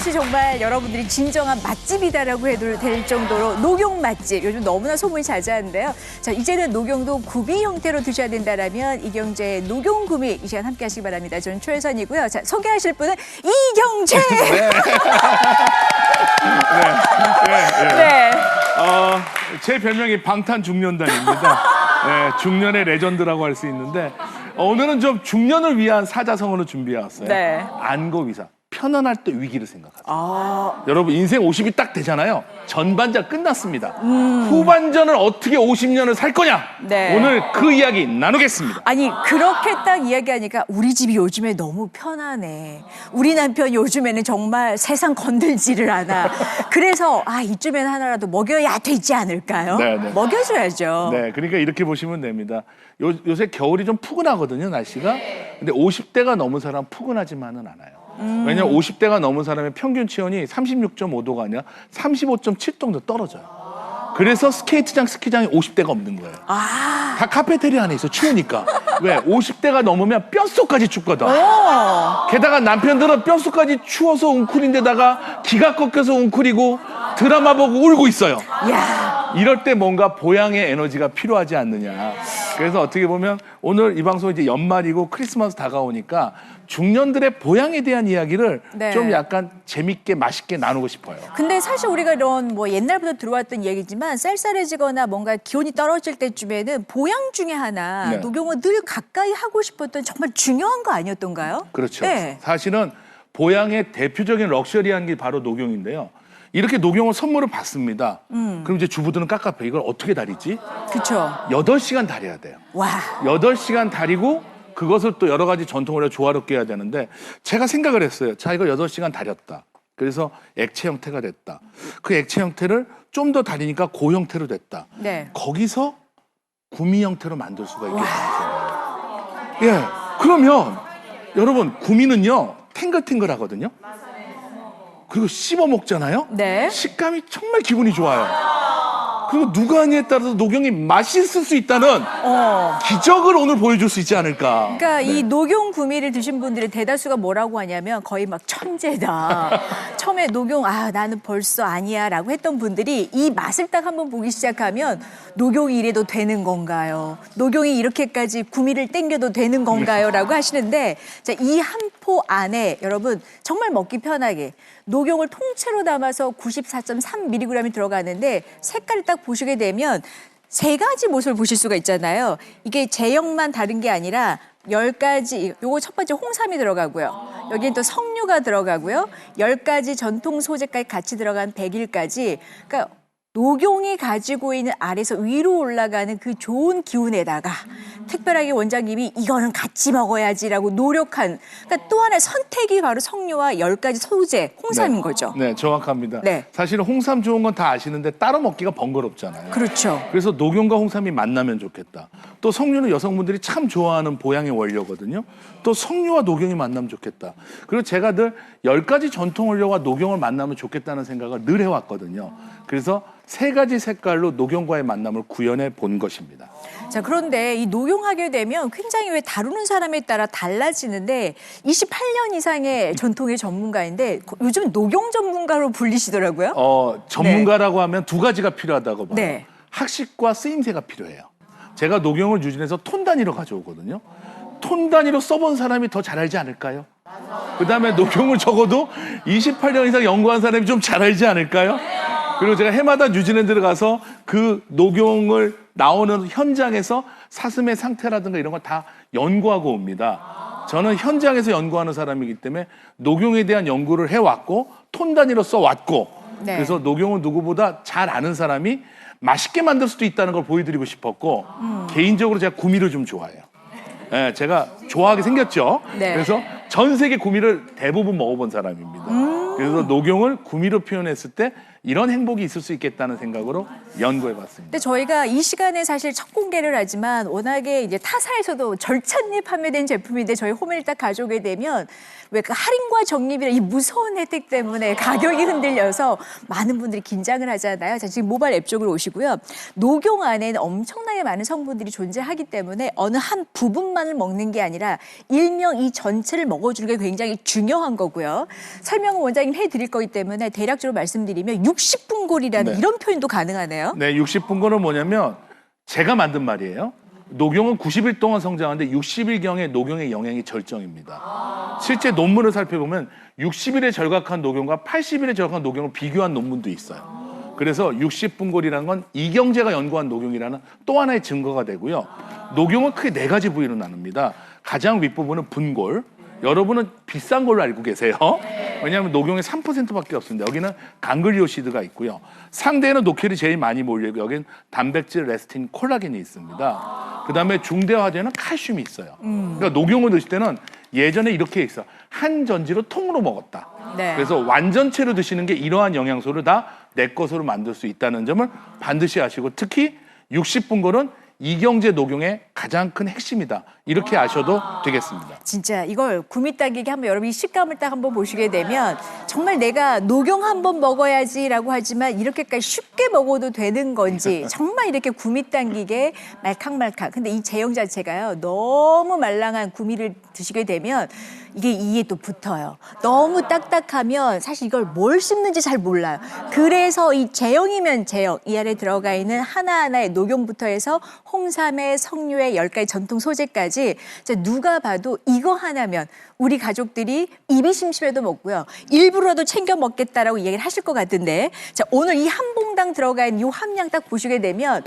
이곳이 정말 여러분들이 진정한 맛집이다라고 해도 될 정도로 녹용 맛집. 요즘 너무나 소문이 자자한데요. 자, 이제는 녹용도 구비 형태로 드셔야 된다라면 이경재의 녹용구미 이 시간 함께 하시기 바랍니다. 저는 최혜선이고요. 자, 소개하실 분은 이경재. 네. 제 별명이 방탄중년단입니다. 네, 중년의 레전드라고 할 수 있는데 오늘은 좀 중년을 위한 사자성어를 준비해왔어요. 네. 안고위사. 편안할 때 위기를 생각하세요. 여러분 인생 50이 딱 되잖아요. 전반전 끝났습니다. 후반전을 어떻게 50년을 살 거냐? 네. 오늘 그 이야기 나누겠습니다. 아니 그렇게 딱 이야기하니까 우리 집이 요즘에 너무 편하네. 우리 남편 요즘에는 정말 세상 건들지를 않아. 그래서 이쯤에는 하나라도 먹여야 되지 않을까요? 네네. 먹여줘야죠. 네, 그러니까 이렇게 보시면 됩니다. 요새 겨울이 좀 푸근하거든요, 날씨가. 근데 50대가 넘은 사람 푸근하지만은 않아요. 왜냐면 50대가 넘은 사람의 평균 체온이 36.5도가 아니라 35.7도 정도 떨어져요. 그래서 스케이트장, 스키장에 50대가 없는 거예요. 다 카페테리아 안에 있어, 추우니까. 왜? 50대가 넘으면 뼛속까지 춥거든. 게다가 남편들은 뼛속까지 추워서 웅크린데다가 기가 꺾여서 웅크리고 드라마 보고 울고 있어요. 야. 이럴 때 뭔가 보양의 에너지가 필요하지 않느냐. 그래서 어떻게 보면 오늘 이 방송 이제 연말이고 크리스마스 다가오니까 중년들의 보양에 대한 이야기를 네. 좀 약간 재밌게 맛있게 나누고 싶어요. 근데 사실 우리가 이런 뭐 옛날부터 들어왔던 얘기지만 쌀쌀해지거나 뭔가 기온이 떨어질 때쯤에는 보양 중에 하나 네. 녹용은 늘 가까이 하고 싶었던 정말 중요한 거 아니었던가요? 그렇죠. 네. 사실은 보양의 대표적인 럭셔리한 게 바로 녹용인데요. 이렇게 녹용을 선물을 받습니다. 그럼 이제 주부들은 깝깝해. 이걸 어떻게 다리지? 그렇죠. 8시간 다려야 돼요. 와. 8시간 다리고 그것을 또 여러 가지 전통으로 조화롭게 해야 되는데 제가 생각을 했어요. 자, 이거 8시간 다렸다. 그래서 액체 형태가 됐다. 그 액체 형태를 좀 더 다리니까 고 형태로 됐다. 네. 거기서 구미 형태로 만들 수가 있게 되는 거예요. 예. 그러면 여러분 구미는요 탱글탱글하거든요. 그리고 씹어 먹잖아요. 네. 식감이 정말 기분이 좋아요. 그리고 누가 하느냐에 따라서 녹용이 맛있을 수 있다는 기적을 오늘 보여줄 수 있지 않을까. 그러니까 이 녹용 구미를 드신 분들의 대다수가 뭐라고 하냐면 거의 막 천재다. 처음에 녹용 나는 벌써 아니야라고 했던 분들이 이 맛을 딱 한번 보기 시작하면 녹용이 이래도 되는 건가요? 녹용이 이렇게까지 구미를 땡겨도 되는 건가요?라고 하시는데 자, 이 한 포 안에 여러분 정말 먹기 편하게 녹용을 통째로 담아서 94.3mg이 들어가는데 색깔을 딱 보시게 되면 세 가지 모습을 보실 수가 있잖아요. 이게 제형만 다른 게 아니라 10가지, 요거 첫 번째 홍삼이 들어가고요. 여기는 또 석류가 들어가고요. 10가지 전통 소재까지 같이 들어간 100일까지. 그러니까 녹용이 가지고 있는 아래서 위로 올라가는 그 좋은 기운에다가 특별하게 원장님이 이거는 같이 먹어야지라고 노력한 그러니까 또 하나의 선택이 바로 석류와 10가지 소재, 홍삼인 거죠. 네, 정확합니다. 네. 사실은 홍삼 좋은 건 다 아시는데 따로 먹기가 번거롭잖아요. 그렇죠. 그래서 녹용과 홍삼이 만나면 좋겠다. 또 석류는 여성분들이 참 좋아하는 보양의 원료거든요. 또 석류와 녹용이 만나면 좋겠다. 그리고 제가 늘 10가지 전통 원료와 녹용을 만나면 좋겠다는 생각을 늘 해왔거든요. 그래서 3가지 색깔로 녹용과의 만남을 구현해 본 것입니다. 자, 그런데 이 녹용하게 되면 굉장히 왜 다루는 사람에 따라 달라지는데 28년 이상의 전통의 전문가인데 요즘 녹용 전문가로 불리시더라고요. 전문가라고 하면 2가지가 필요하다고 봐요. 네. 학식과 쓰임새가 필요해요. 제가 녹용을 유진해서 톤 단위로 가져오거든요. 톤 단위로 써본 사람이 더 잘 알지 않을까요? 그다음에 녹용을 적어도 28년 이상 연구한 사람이 좀 잘 알지 않을까요? 그리고 제가 해마다 뉴질랜드를 가서 그 녹용을 나오는 현장에서 사슴의 상태라든가 이런 걸 다 연구하고 옵니다. 저는 현장에서 연구하는 사람이기 때문에 녹용에 대한 연구를 해왔고 톤 단위로 써왔고 네. 그래서 녹용은 누구보다 잘 아는 사람이 맛있게 만들 수도 있다는 걸 보여드리고 싶었고 개인적으로 제가 구미를 좀 좋아해요. 네, 제가 좋아하게 생겼죠. 네. 그래서 전 세계 구미를 대부분 먹어본 사람입니다. 그래서 녹용을 구미로 표현했을 때 이런 행복이 있을 수 있겠다는 생각으로 연구해봤습니다. 근데 저희가 이 시간에 사실 첫 공개를 하지만 워낙에 이제 타사에서도 절찬리 판매된 제품인데 저희 홈을 딱 가져오게 되면 왜 그 할인과 적립이라는 이 무서운 혜택 때문에 가격이 흔들려서 많은 분들이 긴장을 하잖아요. 자, 지금 모바일 앱 쪽으로 오시고요. 녹용 안에는 엄청나게 많은 성분들이 존재하기 때문에 어느 한 부분만을 먹는 게 아니라 일명 이 전체를 먹어주는 게 굉장히 중요한 거고요. 설명은 원장님 해드릴 거기 때문에 대략적으로 말씀드리면 60분골이라는 네. 이런 표현도 가능하네요. 네, 60분골은 뭐냐면 제가 만든 말이에요. 녹용은 90일 동안 성장하는데 60일경에 녹용의 영양이 절정입니다. 실제 논문을 살펴보면 60일에 절각한 녹용과 80일에 절각한 녹용을 비교한 논문도 있어요. 그래서 60분골이라는 건 이경재가 연구한 녹용이라는 또 하나의 증거가 되고요. 녹용은 크게 4가지 부위로 나눕니다. 가장 윗부분은 분골. 여러분은 비싼 걸로 알고 계세요. 왜냐하면 녹용의 3%밖에 없습니다. 여기는 강글리오시드가 있고요. 상대에는 노켈이 제일 많이 몰려있고 여기는 단백질, 레스틴, 콜라겐이 있습니다. 그다음에 중대화되는 칼슘이 있어요. 그러니까 녹용을 드실 때는 예전에 이렇게 있어. 한 전지로 통으로 먹었다. 네. 그래서 완전체로 드시는 게 이러한 영양소를 다 내 것으로 만들 수 있다는 점을 반드시 아시고 특히 60분골은 이경재 녹용의 가장 큰 핵심이다. 이렇게 아셔도 되겠습니다. 진짜 이걸 구미 당기기 한번 여러분 이 식감을 딱 한번 보시게 되면 정말 내가 녹용 한번 먹어야지라고 하지만 이렇게까지 쉽게 먹어도 되는 건지 정말 이렇게 구미 당기게 말캉말캉. 근데 이 제형 자체가요. 너무 말랑한 구미를 드시게 되면 이게 이에 또 붙어요. 너무 딱딱하면 사실 이걸 뭘 씹는지 잘 몰라요. 그래서 이 제형이면 제형, 이 안에 들어가 있는 하나하나의 녹용부터 해서 홍삼의 석류의 10가지 전통 소재까지 진짜 누가 봐도 이거 하나면 우리 가족들이 입이 심심해도 먹고요. 일부러도 챙겨 먹겠다라고 이야기를 하실 것 같은데 자 오늘 이 한 봉당 들어가 있는 이 함량 딱 보시게 되면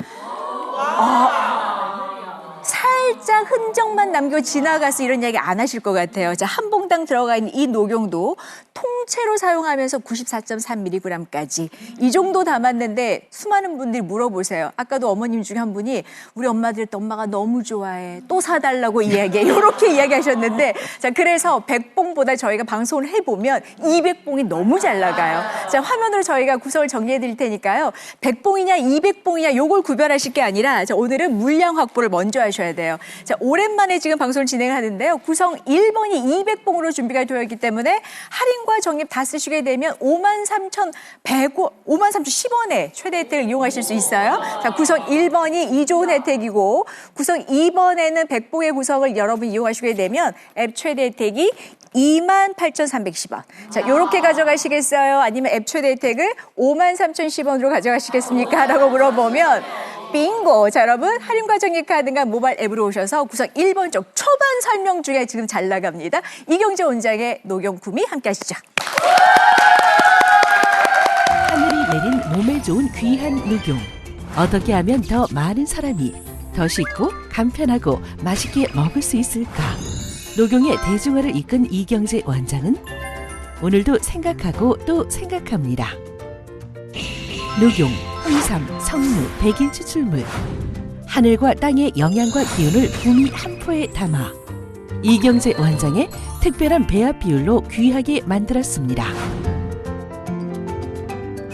살짝 흔적만 남겨 지나가서 이런 이야기 안 하실 것 같아요. 자, 한 봉당 들어가 있는 이 녹용도 통째로 사용하면서 94.3mg까지 이 정도 담았는데 수많은 분들이 물어보세요. 아까도 어머님 중에 한 분이 우리 엄마들 엄마가 너무 좋아해. 또 사달라고 이야기해. 이렇게 이야기하셨는데 자, 그래서 100봉보다 저희가 방송을 해보면 200봉이 너무 잘 나가요. 자, 화면으로 저희가 구성을 정리해 드릴 테니까요. 100봉이냐 200봉이냐 요걸 구별하실 게 아니라 자, 오늘은 물량 확보를 먼저 하셔야 돼요. 자, 오랜만에 지금 방송을 진행을 하는데요. 구성 1번이 200봉으로 준비가 되어 있기 때문에 할인과 적립 다 쓰시게 되면 53,10원의 최대 혜택을 이용하실 수 있어요. 자, 구성 1번이 이 좋은 혜택이고 구성 2번에는 100봉의 구성을 여러분 이용하시게 되면 앱 최대 혜택이 28,310원. 자, 요렇게 가져가시겠어요? 아니면 앱 최대 혜택을 53,010원으로 가져가시겠습니까? 라고 물어보면 빙고! 자, 여러분 할인과 적립 카드가 모바일 앱으로 오셔서 구성 1번 쪽 초반 설명 중에 지금 잘 나갑니다. 이경재 원장의 녹용 구미 함께 하시죠. 하늘이 내린 몸에 좋은 귀한 녹용. 어떻게 하면 더 많은 사람이 더 쉽고 간편하고 맛있게 먹을 수 있을까? 녹용의 대중화를 이끈 이경재 원장은 오늘도 생각하고 또 생각합니다. 녹용, 홍삼, 석류, 백일 추출물. 하늘과 땅의 영양과 기운을 구미 한 포에 담아 이경재 원장의 특별한 배합 비율로 귀하게 만들었습니다.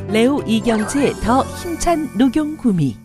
레오 이경재 더 힘찬 녹용 구미.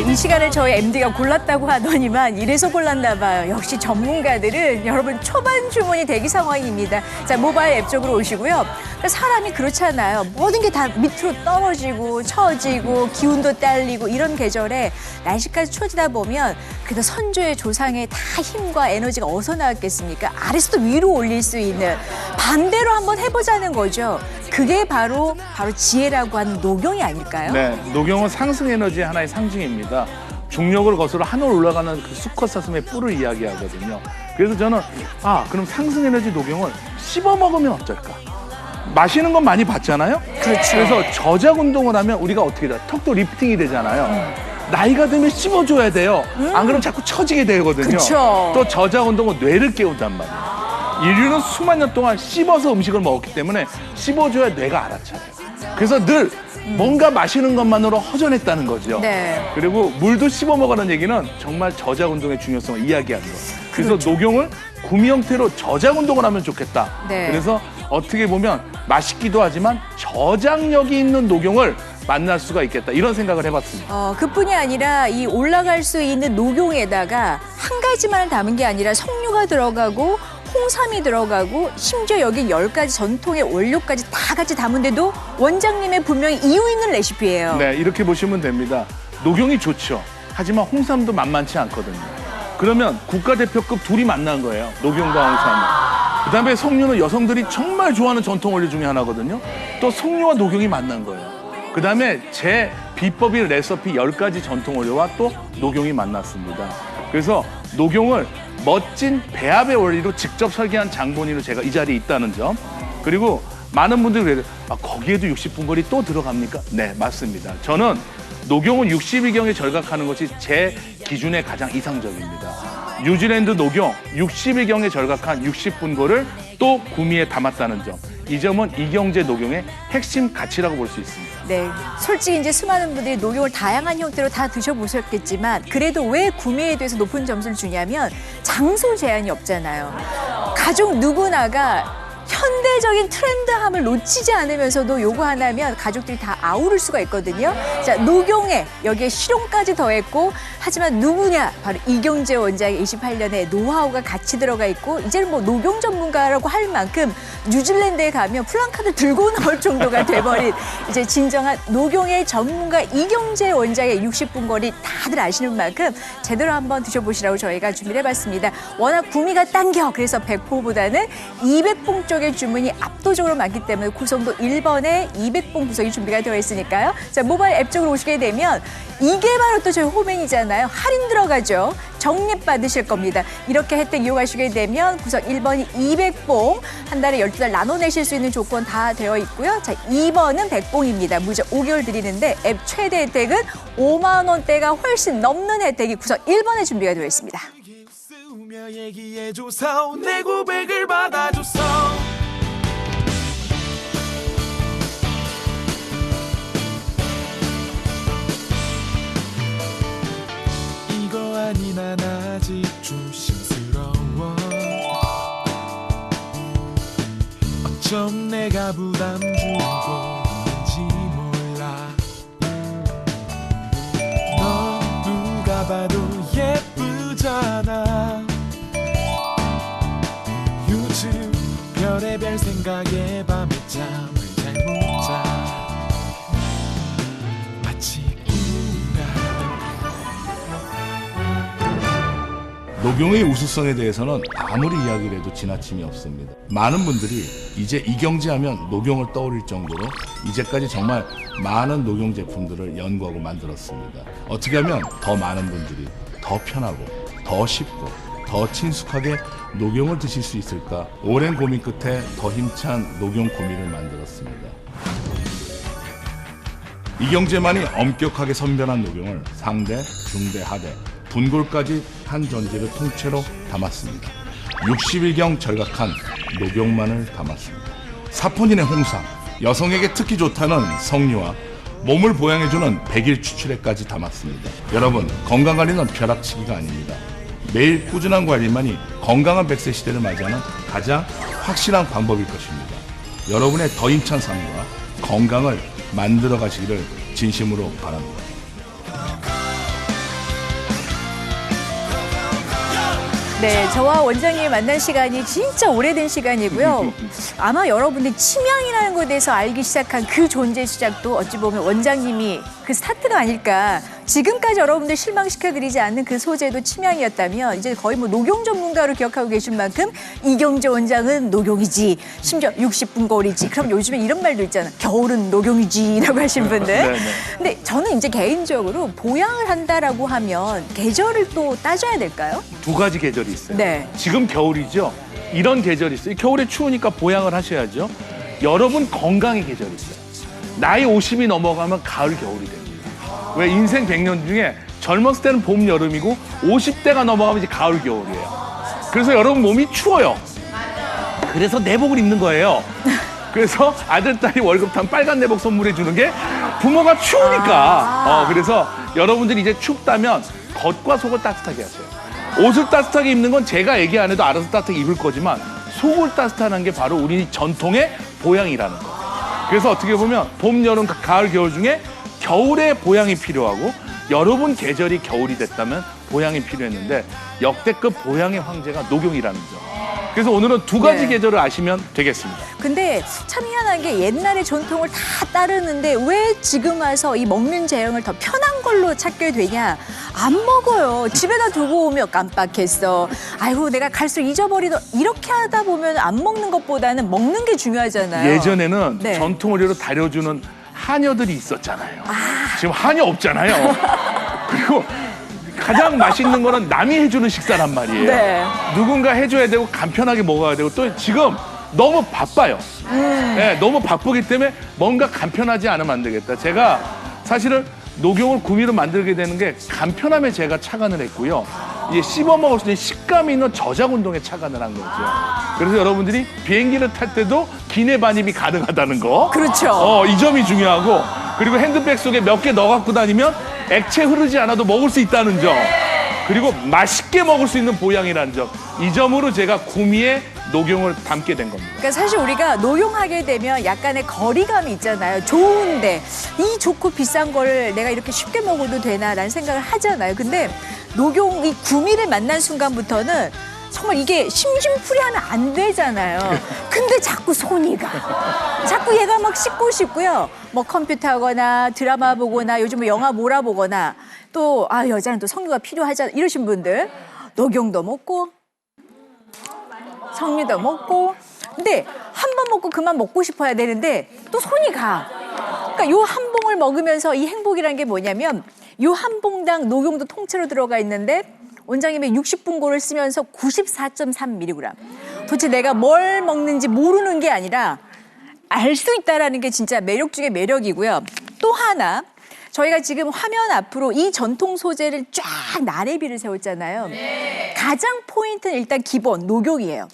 이 시간을 저희 MD가 골랐다고 하더니만 이래서 골랐나 봐요. 역시 전문가들은 여러분 초반 주문이 대기 상황입니다. 자, 모바일 앱 쪽으로 오시고요. 그러니까 사람이 그렇잖아요. 모든 게 다 밑으로 떨어지고 처지고 기운도 딸리고 이런 계절에 날씨까지 추워지다 보면 그래도 선조의 조상의 다 힘과 에너지가 어디서 나왔겠습니까? 아래서도 위로 올릴 수 있는 반대로 한번 해보자는 거죠. 그게 바로 지혜라고 하는 녹용이 아닐까요? 네, 녹용은 상승 에너지의 하나의 상징입니다. 중력을 거슬러 하늘 올라가는 그 수컷 사슴의 뿔을 이야기하거든요. 그래서 저는 그럼 상승 에너지 녹용을 씹어 먹으면 어떨까? 마시는 건 많이 봤잖아요. 그렇죠. 그래서 저작 운동을 하면 우리가 어떻게 돼요? 턱도 리프팅이 되잖아요. 나이가 들면 씹어줘야 돼요. 안 그러면 자꾸 처지게 되거든요. 그쵸. 또 저작 운동은 뇌를 깨운단 말이에요. 인류는 수만 년 동안 씹어서 음식을 먹었기 때문에 씹어줘야 뇌가 알아차려요. 그래서 늘 뭔가 마시는 것만으로 허전했다는 거죠. 네. 그리고 물도 씹어 먹으라는 얘기는 정말 저작 운동의 중요성을 이야기하는 거예요. 그래서 그렇죠. 녹용을 구미 형태로 저작 운동을 하면 좋겠다. 네. 그래서 어떻게 보면 맛있기도 하지만 저장력이 있는 녹용을 만날 수가 있겠다. 이런 생각을 해봤습니다. 그뿐이 아니라 이 올라갈 수 있는 녹용에다가 한 가지만 담은 게 아니라 석류가 들어가고 홍삼이 들어가고 심지어 여기 10가지 전통의 원료까지 다 같이 담은데도 원장님의 분명히 이유 있는 레시피예요. 네, 이렇게 보시면 됩니다. 녹용이 좋죠. 하지만 홍삼도 만만치 않거든요. 그러면 국가대표급 둘이 만난 거예요. 녹용과 홍삼이. 그다음에 석류는 여성들이 정말 좋아하는 전통 원료 중에 하나거든요. 또 석류와 녹용이 만난 거예요. 그다음에 제 비법인 레시피 10가지 전통 원료와 또 녹용이 만났습니다. 그래서 녹용을 멋진 배합의 원리로 직접 설계한 장본인으로 제가 이 자리에 있다는 점. 그리고 많은 분들이 그래요. 거기에도 60분거리 또 들어갑니까? 네, 맞습니다. 저는 녹용은 60일경에 절각하는 것이 제 기준에 가장 이상적입니다. 뉴질랜드 녹용 60일경에 절각한 60분거를 또 구미에 담았다는 점. 이 점은 이경제 녹용의 핵심 가치라고 볼 수 있습니다. 네, 솔직히 이제 수많은 분들이 녹용을 다양한 형태로 다 드셔보셨겠지만 그래도 왜 구매에 대해서 높은 점수를 주냐면 장소 제한이 없잖아요. 가족 누구나가 현대적인 트렌드함을 놓치지 않으면서도 요거 하나면 가족들이 다 아우를 수가 있거든요. 자, 녹용에 여기에 실용까지 더했고 하지만 누구냐? 바로 이경재 원장의 28년의 노하우가 같이 들어가 있고 이제는 뭐 녹용 전문가라고 할 만큼 뉴질랜드에 가면 플랜카드 들고 나올 정도가 돼버린 이제 진정한 녹용의 전문가 이경재 원장의 60분거리 다들 아시는 만큼 제대로 한번 드셔보시라고 저희가 준비를 해봤습니다. 워낙 구미가 당겨 그래서 100포보다는 200봉 쪽의 주문이 압도적으로 많기 때문에 구성도 1번에 200봉 구성이 준비가 되어 있으니까요. 자, 모바일 앱 쪽으로 오시게 되면 이게 바로 또 저희 호맹이잖아요. 할인 들어가죠. 적립 받으실 겁니다. 이렇게 혜택 이용하시게 되면 구성 1번이 200봉, 한 달에 12달 나눠내실 수 있는 조건 다 되어 있고요. 자, 2번은 100봉입니다. 무적 5개월 드리는데 앱 최대 혜택은 5만 원대가 훨씬 넘는 혜택이 구성 1번에 준비가 되어 있습니다. 얘기해줘서 내 고백을 받아줘서 이거 아니 난 아직 조심스러워 어쩜 내가 부담 주고 있는지 몰라 너 누가 봐도 예쁘잖아 요즘 별의별 생각에 밤에 잠을 잘 못 자 마치 녹용의 우수성에 대해서는 아무리 이야기를 해도 지나침이 없습니다. 많은 분들이 이제 이경제 하면 녹용을 떠올릴 정도로 이제까지 정말 많은 녹용 제품들을 연구하고 만들었습니다. 어떻게 하면 더 많은 분들이 더 편하고 더 쉽고 더 친숙하게 녹용을 드실 수 있을까? 오랜 고민 끝에 더 힘찬 녹용 구미를 만들었습니다. 이경제만이 엄격하게 선별한 녹용을 상대, 중대, 하대, 분골까지 한 전지를 통째로 담았습니다. 60일경 절각한 녹용만을 담았습니다. 사포닌의 홍삼, 여성에게 특히 좋다는 석류와 몸을 보양해주는 백일 추출액까지 담았습니다. 여러분, 건강관리는 벼락치기가 아닙니다. 매일 꾸준한 관리만이 건강한 100세 시대를 맞이하는 가장 확실한 방법일 것입니다. 여러분의 더 힘찬 삶과 건강을 만들어 가시기를 진심으로 바랍니다. 네, 저와 원장님 만난 시간이 진짜 오래된 시간이고요. 아마 여러분들이 침향이라는 것에 대해서 알기 시작한 그 존재 시작도 어찌 보면 원장님이 그 스타트가 아닐까. 지금까지 여러분들 실망시켜드리지 않는 그 소재도 침향이었다면 이제 거의 뭐 녹용 전문가로 기억하고 계신 만큼 이경재 원장은 녹용이지, 심지어 60분 거리지. 그럼 요즘에 이런 말도 있잖아. 겨울은 녹용이지라고 하신 분들. 네네. 근데 저는 이제 개인적으로 보양을 한다라고 하면 계절을 또 따져야 될까요? 두 가지 계절이 있어요. 네. 지금 겨울이죠. 이런 계절이 있어요. 겨울에 추우니까 보양을 하셔야죠. 여러분 건강의 계절이 있어요. 나이 50이 넘어가면 가을, 겨울이 됩니다. 왜 인생 100년 중에 젊었을 때는 봄, 여름이고 50대가 넘어가면 이제 가을, 겨울이에요. 그래서 여러분 몸이 추워요. 그래서 내복을 입는 거예요. 그래서 아들, 딸이 월급 타면 빨간 내복 선물해 주는 게 부모가 추우니까. 그래서 여러분들이 이제 춥다면 겉과 속을 따뜻하게 하세요. 옷을 따뜻하게 입는 건 제가 얘기 안 해도 알아서 따뜻하게 입을 거지만 속을 따뜻하는 게 바로 우리 전통의 보양이라는 거. 그래서 어떻게 보면 봄, 여름, 가을, 겨울 중에 겨울에 보양이 필요하고 여러분 계절이 겨울이 됐다면 보양이 필요했는데 역대급 보양의 황제가 녹용이라는 점. 그래서 오늘은 두 가지 네. 계절을 아시면 되겠습니다. 근데 참 희한한 게 옛날의 전통을 다 따르는데 왜 지금 와서 이 먹는 제형을 더 편한 걸로 찾게 되냐? 안 먹어요. 집에다 두고 오면 깜빡했어. 아이고 내가 갈수록 잊어버리더. 이렇게 하다 보면 안 먹는 것보다는 먹는 게 중요하잖아요. 예전에는 네. 전통 의료로 다려주는 하녀들이 있었잖아요. 지금 하녀 없잖아요. 그리고 가장 맛있는 거는 남이 해주는 식사란 말이에요. 네. 누군가 해줘야 되고 간편하게 먹어야 되고 또 지금 너무 바빠요. 네, 너무 바쁘기 때문에 뭔가 간편하지 않으면 안 되겠다. 제가 사실은 녹용을 구미로 만들게 되는 게 간편함에 제가 착안을 했고요. 이게 씹어 먹을 수 있는 식감이 있는 저작 운동에 착안을 한 거죠. 그래서 여러분들이 비행기를 탈 때도 기내 반입이 가능하다는 거. 그렇죠. 이 점이 중요하고 그리고 핸드백 속에 몇 개 넣어 갖고 다니면 액체 흐르지 않아도 먹을 수 있다는 점. 그리고 맛있게 먹을 수 있는 보양이라는 점. 이 점으로 제가 구미에 녹용을 담게 된 겁니다. 그러니까 사실 우리가 녹용하게 되면 약간의 거리감이 있잖아요. 좋은데 이 좋고 비싼 걸 내가 이렇게 쉽게 먹어도 되나라는 생각을 하잖아요. 근데 녹용 이 구미를 만난 순간부터는 정말 이게 심심풀이하면 안 되잖아요. 근데 자꾸 손이 가. 자꾸 얘가 막 씻고 싶고요. 뭐 컴퓨터 하거나 드라마 보거나 요즘 뭐 영화 몰아보거나 또 여자는 또 성유가 필요하잖아. 이러신 분들 녹용도 먹고 석류도 먹고 근데 한 번 먹고 그만 먹고 싶어야 되는데 또 손이 가. 그러니까 요 한 봉을 먹으면서 이 행복이라는 게 뭐냐면 요 한 봉당 녹용도 통째로 들어가 있는데 원장님의 60분고를 쓰면서 94.3mg. 도대체 내가 뭘 먹는지 모르는 게 아니라 알 수 있다라는 게 진짜 매력 중에 매력이고요. 또 하나 저희가 지금 화면 앞으로 이 전통 소재를 쫙 나래비를 세웠잖아요. 가장 포인트는 일단 기본 녹용이에요.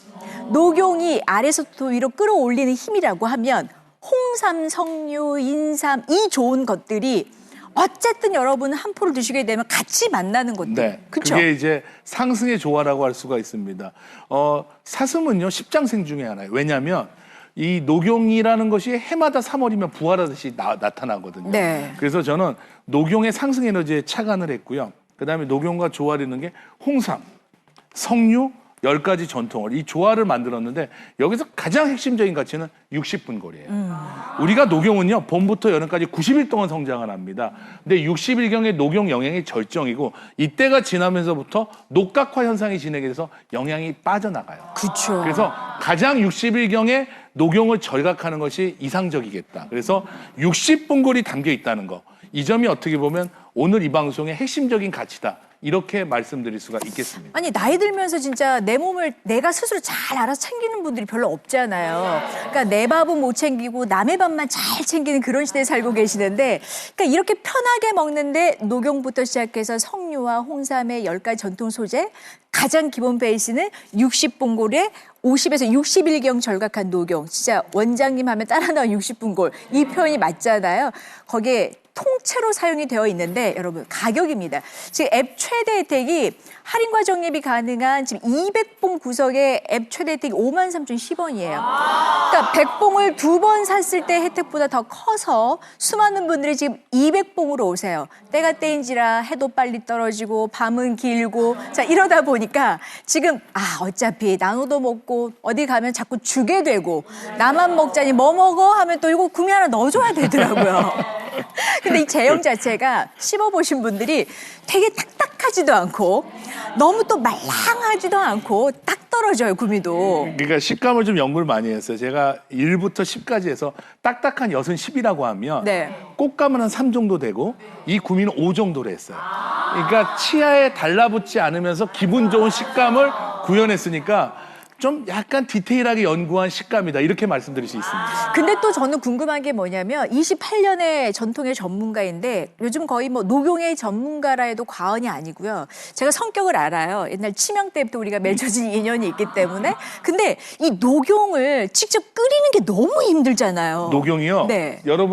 녹용이 아래서부터 위로 끌어올리는 힘이라고 하면 홍삼, 석류, 인삼 이 좋은 것들이 어쨌든 여러분은 한 포를 드시게 되면 같이 만나는 것들. 네, 그렇죠? 그게 이제 상승의 조화라고 할 수가 있습니다. 사슴은요 십장생 중에 하나예요. 왜냐하면 이 녹용이라는 것이 해마다 3월이면 부활하듯이 나타나거든요. 네. 그래서 저는 녹용의 상승 에너지에 착안을 했고요. 그다음에 녹용과 조화를 게 홍삼, 석류, 10가지 전통을 이 조화를 만들었는데 여기서 가장 핵심적인 가치는 60분 거리예요. 우리가 녹용은요 봄부터 여름까지 90일 동안 성장을 합니다. 근데 60일경에 녹용 영양이 절정이고 이때가 지나면서부터 녹각화 현상이 진행이 돼서 영양이 빠져나가요. 그렇죠. 그래서 가장 60일경에 녹용을 절각하는 것이 이상적이겠다. 그래서 60분골이 담겨 있다는 거. 이 점이 어떻게 보면 오늘 이 방송의 핵심적인 가치다. 이렇게 말씀드릴 수가 있겠습니다. 아니 나이 들면서 진짜 내 몸을 내가 스스로 잘 알아서 챙기는 분들이 별로 없잖아요. 그러니까 내 밥은 못 챙기고 남의 밥만 잘 챙기는 그런 시대에 살고 계시는데 그러니까 이렇게 편하게 먹는데 녹용부터 시작해서 석류와 홍삼의 10가지 전통 소재 가장 기본 베이스는 60분골에 50에서 60일경 절각한 녹용. 진짜 원장님 하면 따라 나온 60분골. 이 표현이 맞잖아요. 거기에 통째로 사용이 되어 있는데 여러분 가격입니다. 지금 앱 최대 혜택이 할인과 적립이 가능한 지금 200봉 구성의 앱 최대 혜택이 53,010원이에요. 그러니까 100봉을 2번 샀을 때 혜택보다 더 커서 수많은 분들이 지금 200봉으로 오세요. 때가 때인지라 해도 빨리 떨어지고 밤은 길고 자 이러다 보니까 지금 어차피 나눠도 먹고 어디 가면 자꾸 주게 되고 나만 먹자니 뭐 먹어 하면 또 이거 구미 하나 넣어줘야 되더라고요. 근데 이 제형 자체가 씹어보신 분들이 되게 딱딱하지도 않고 너무 또 말랑하지도 않고 딱 떨어져요, 구미도. 그러니까 식감을 좀 연구를 많이 했어요. 제가 1부터 10까지 해서 딱딱한 엿은 10이라고 하면 네. 꽃감은 한 3 정도 되고 이 구미는 5 정도로 했어요. 그러니까 치아에 달라붙지 않으면서 기분 좋은 식감을 구현했으니까 좀 약간 디테일하게 연구한 식감이다 이렇게 말씀드릴 수 있습니다. 근데 또 저는 궁금한 게 뭐냐면 28년의 전통의 전문가인데 요즘 거의 뭐 녹용의 전문가라 해도 과언이 아니고요. 제가 성격을 알아요. 옛날 치명 때부터 우리가 맺어진 인연이 있기 때문에. 근데 이 녹용을 직접 끓이는 게 너무 힘들잖아요. 녹용이요? 네. 여러분